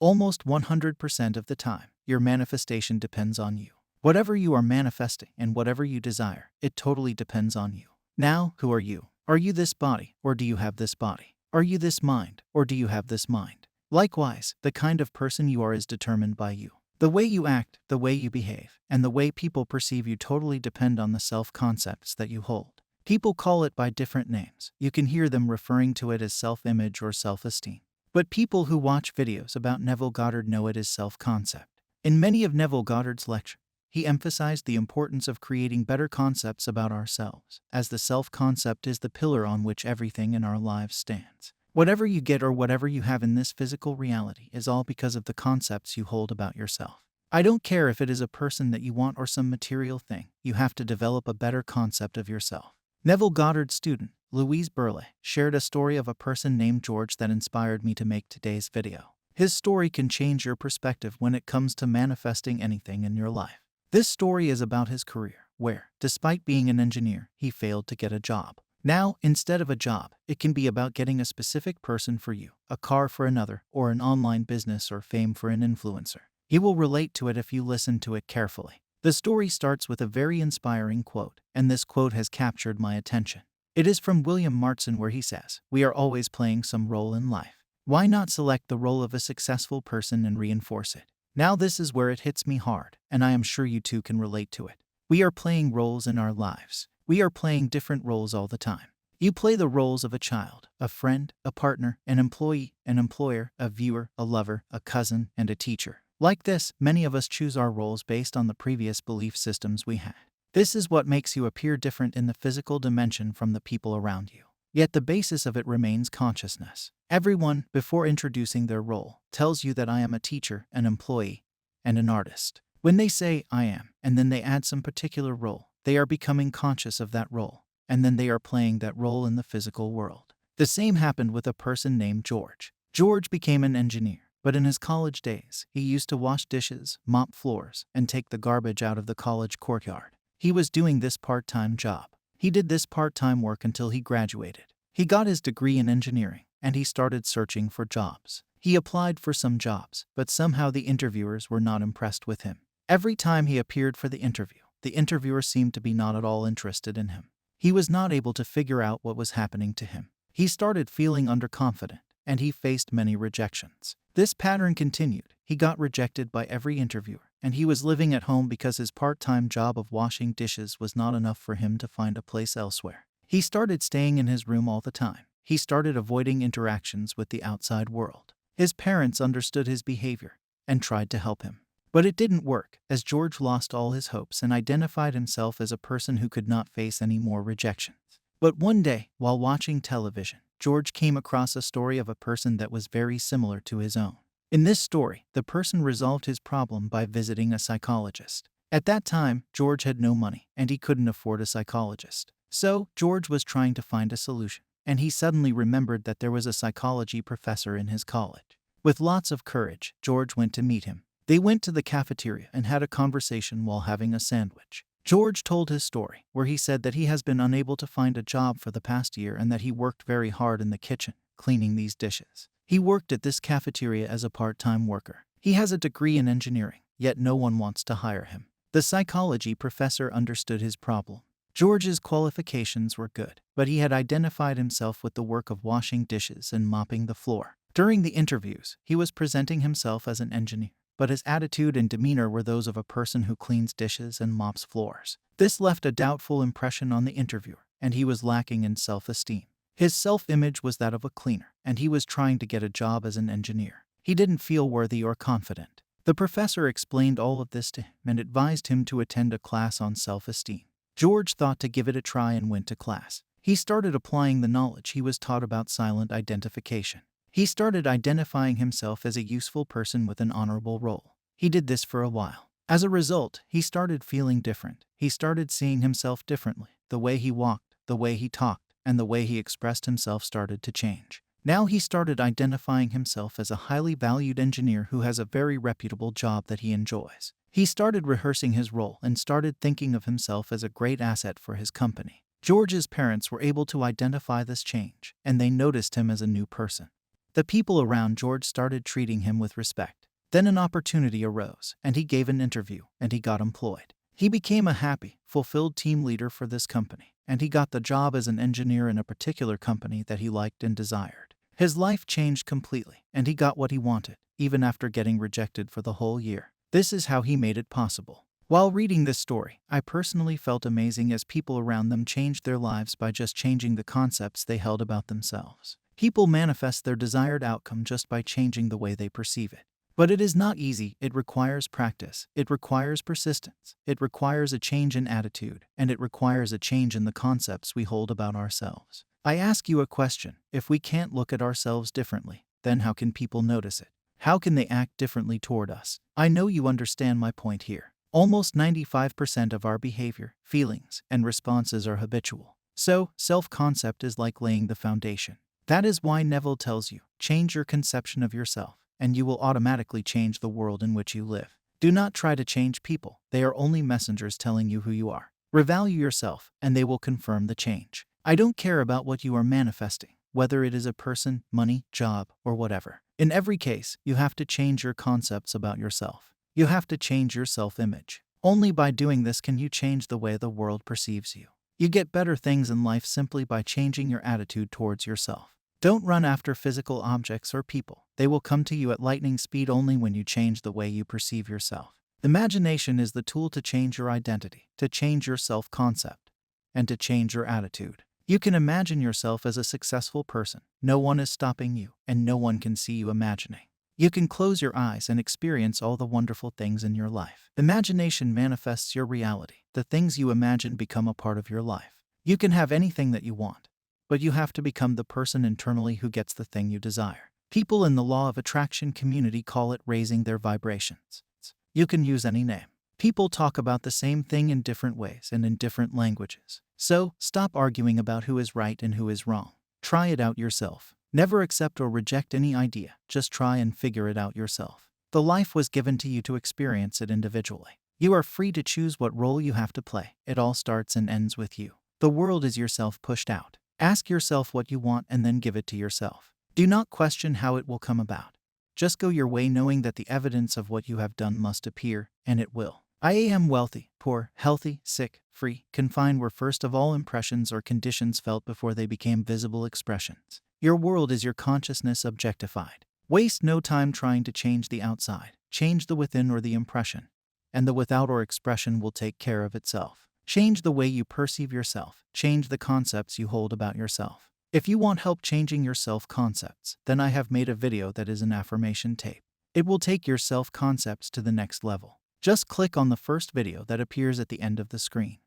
Almost 100% of the time, your manifestation depends on you. Whatever you are manifesting and whatever you desire, it totally depends on you. Now, who are you? Are you this body, or do you have this body? Are you this mind, or do you have this mind? Likewise, the kind of person you are is determined by you. The way you act, the way you behave, and the way people perceive you totally depend on the self-concepts that you hold. People call it by different names. You can hear them referring to it as self-image or self-esteem. But people who watch videos about Neville Goddard know it as self-concept. In many of Neville Goddard's lectures, he emphasized the importance of creating better concepts about ourselves, as the self-concept is the pillar on which everything in our lives stands. Whatever you get or whatever you have in this physical reality is all because of the concepts you hold about yourself. I don't care if it is a person that you want or some material thing, you have to develop a better concept of yourself. Neville Goddard's student, Louise Burley, shared a story of a person named George that inspired me to make today's video. His story can change your perspective when it comes to manifesting anything in your life. This story is about his career, where, despite being an engineer, he failed to get a job. Now, instead of a job, it can be about getting a specific person for you, a car for another, or an online business or fame for an influencer. You will relate to it if you listen to it carefully. The story starts with a very inspiring quote, and this quote has captured my attention. It is from William Martson, where he says, "We are always playing some role in life. Why not select the role of a successful person and reinforce it?" Now this is where it hits me hard, and I am sure you too can relate to it. We are playing roles in our lives. We are playing different roles all the time. You play the roles of a child, a friend, a partner, an employee, an employer, a viewer, a lover, a cousin, and a teacher. Like this, many of us choose our roles based on the previous belief systems we had. This is what makes you appear different in the physical dimension from the people around you. Yet the basis of it remains consciousness. Everyone, before introducing their role, tells you that I am a teacher, an employee, and an artist. When they say I am, and then they add some particular role, they are becoming conscious of that role, and then they are playing that role in the physical world. The same happened with a person named George. George became an engineer, but in his college days, he used to wash dishes, mop floors, and take the garbage out of the college courtyard. He was doing this part-time job. He did this part-time work until he graduated. He got his degree in engineering, and he started searching for jobs. He applied for some jobs, but somehow the interviewers were not impressed with him. Every time he appeared for the interviewer seemed to be not at all interested in him. He was not able to figure out what was happening to him. He started feeling underconfident, and he faced many rejections. This pattern continued. He got rejected by every interviewer, and he was living at home because his part-time job of washing dishes was not enough for him to find a place elsewhere. He started staying in his room all the time. He started avoiding interactions with the outside world. His parents understood his behavior and tried to help him. But it didn't work, as George lost all his hopes and identified himself as a person who could not face any more rejections. But one day, while watching television, George came across a story of a person that was very similar to his own. In this story, the person resolved his problem by visiting a psychologist. At that time, George had no money, and he couldn't afford a psychologist. So, George was trying to find a solution, and he suddenly remembered that there was a psychology professor in his college. With lots of courage, George went to meet him. They went to the cafeteria and had a conversation while having a sandwich. George told his story, where he said that he has been unable to find a job for the past year and that he worked very hard in the kitchen, cleaning these dishes. He worked at this cafeteria as a part-time worker. He has a degree in engineering, yet no one wants to hire him. The psychology professor understood his problem. George's qualifications were good, but he had identified himself with the work of washing dishes and mopping the floor. During the interviews, he was presenting himself as an engineer, but his attitude and demeanor were those of a person who cleans dishes and mops floors. This left a doubtful impression on the interviewer, and he was lacking in self-esteem. His self-image was that of a cleaner, and he was trying to get a job as an engineer. He didn't feel worthy or confident. The professor explained all of this to him and advised him to attend a class on self-esteem. George thought to give it a try and went to class. He started applying the knowledge he was taught about silent identification. He started identifying himself as a useful person with an honorable role. He did this for a while. As a result, he started feeling different. He started seeing himself differently. The way he walked, the way he talked, and the way he expressed himself started to change. Now he started identifying himself as a highly valued engineer who has a very reputable job that he enjoys. He started rehearsing his role and started thinking of himself as a great asset for his company. George's parents were able to identify this change, and they noticed him as a new person. The people around George started treating him with respect. Then an opportunity arose, and he gave an interview, and he got employed. He became a happy, fulfilled team leader for this company, and he got the job as an engineer in a particular company that he liked and desired. His life changed completely, and he got what he wanted, even after getting rejected for the whole year. This is how he made it possible. While reading this story, I personally felt amazing as people around them changed their lives by just changing the concepts they held about themselves. People manifest their desired outcome just by changing the way they perceive it. But it is not easy. It requires practice, it requires persistence, it requires a change in attitude, and it requires a change in the concepts we hold about ourselves. I ask you a question: if we can't look at ourselves differently, then how can people notice it? How can they act differently toward us? I know you understand my point here. Almost 95% of our behavior, feelings, and responses are habitual. So, self-concept is like laying the foundation. That is why Neville tells you, change your conception of yourself, and you will automatically change the world in which you live. Do not try to change people. They are only messengers telling you who you are. Revalue yourself, and they will confirm the change. I don't care about what you are manifesting, whether it is a person, money, job, or whatever. In every case, you have to change your concepts about yourself. You have to change your self-image. Only by doing this can you change the way the world perceives you. You get better things in life simply by changing your attitude towards yourself. Don't run after physical objects or people. They will come to you at lightning speed only when you change the way you perceive yourself. Imagination is the tool to change your identity, to change your self-concept, and to change your attitude. You can imagine yourself as a successful person. No one is stopping you, and no one can see you imagining. You can close your eyes and experience all the wonderful things in your life. Imagination manifests your reality. The things you imagine become a part of your life. You can have anything that you want, but you have to become the person internally who gets the thing you desire. People in the law of attraction community call it raising their vibrations. You can use any name. People talk about the same thing in different ways and in different languages. So, stop arguing about who is right and who is wrong. Try it out yourself. Never accept or reject any idea. Just try and figure it out yourself. The life was given to you to experience it individually. You are free to choose what role you have to play. It all starts and ends with you. The world is yourself pushed out. Ask yourself what you want and then give it to yourself. Do not question how it will come about. Just go your way knowing that the evidence of what you have done must appear, and it will. I am wealthy, poor, healthy, sick, free, confined were first of all impressions or conditions felt before they became visible expressions. Your world is your consciousness objectified. Waste no time trying to change the outside. Change the within or the impression, and the without or expression will take care of itself. Change the way you perceive yourself. Change the concepts you hold about yourself. If you want help changing your self-concepts, then I have made a video that is an affirmation tape. It will take your self-concepts to the next level. Just click on the first video that appears at the end of the screen.